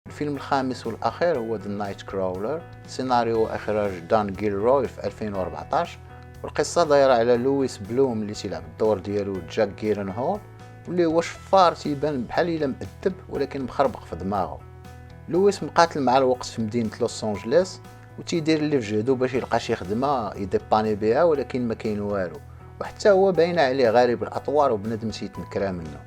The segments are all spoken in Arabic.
الفيلم الخامس والأخير هو The Night Crawler، سيناريو وإخراج دان جيلروي في 2014. والقصة دايرة على لويس بلوم اللي تيلعب الدور ديالو جاك جيلنهول، واللي هو شفار تيبان بحال الا مؤدب ولكن مخربق في دماغه. لويس مقاتل مع الوقت في مدينة لوس أنجلوس وتيدير اللي في جهدو باش يلقى شي خدمة يديباني بها، ولكن ما كاين والو، وحتى هو باين عليه غريب الأطوار وبنادم تيتنكرا منه.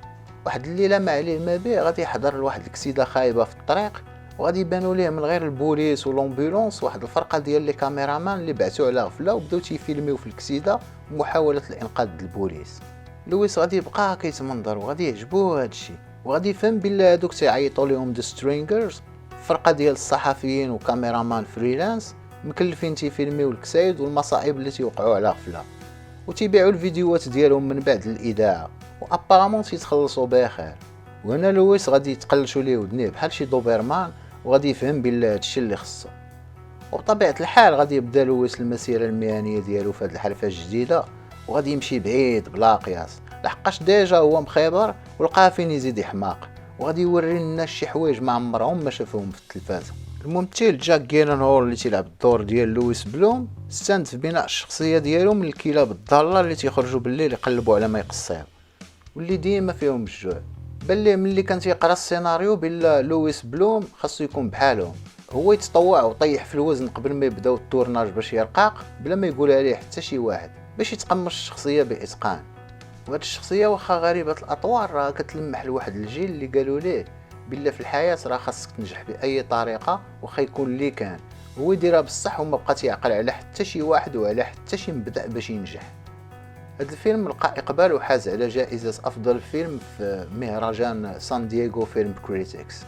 واحد الليلة ما عليه ما به غادي يحضر لواحد الكسيدة خايبة في الطريق، وغادي يبانوا ليه من غير البوليس والامبولانس واحد الفرقة ديال لي كاميرامان اللي بعثوا على غفلة وبداو تيفيلميو في الكسيدة ومحاولة الإنقاذ البوليس. لويس غادي يبقى كيتمنظر وغادي يعجبو هادشي، وغادي يفهم بلي هادوك تيعيطوا ليهم دي سترينجرز، فرقة ديال الصحفيين وكاميرامان فريلانس مكلفين تيفيلميو الكسايد والمصائب اللي تيوقعوا على غفلة، وتيبيعوا الفيديوهات ديالهم من بعد الإذاعة، وابارامون تيتخلصوا بخير. وهنا لويس غادي يتقلشوا ليه ودنيه بحال شي دوبرمان وغادي يفهم بلي هادشي اللي خصو. وبطبيعة الحال غادي يبدا لويس المسيرة المهنية ديالو في هاد الحرفة الجديدة، وغادي يمشي بعيد بلا قياس، لحقاش ديجا هو مخيبر ولقاه فين يزيد يحماق، وغادي يوري الناس شي حوايج ما عمرهم ما شافوهم في التلفازة. الممثل جاك جيلنهول اللي تيلعب الدور ديال لويس بلوم استند في بناء الشخصية ديالو من الكلاب الضالة اللي تيخرجوا بالليل يقلبوا على ما يقصيو، واللي ديما فيهم الجوع. بان ليه ملي كان تيقرا السيناريو بلا لويس بلوم خاصو يكون بحالهم، هو يتطوع وطيح في الوزن قبل ما يبداو التورناج باش يرقاق بلا ما يقولها ليه حتى شي واحد، باش يتقمص الشخصيه باتقان. وهاد الشخصيه واخا غريبه الاطوار راه كتلمح لواحد الجيل اللي قالوا ليه بلا في الحياه راه خاصك تنجح باي طريقه واخا يكون اللي كان، هو يديرها بصح وما بقى تيعقل على حتى شي واحد وعلى حتى شي مبدا باش ينجح. هذا الفيلم لقى إقبال وحاز على جائزة أفضل فيلم في مهرجان سان دييغو فيلم كريتيكس.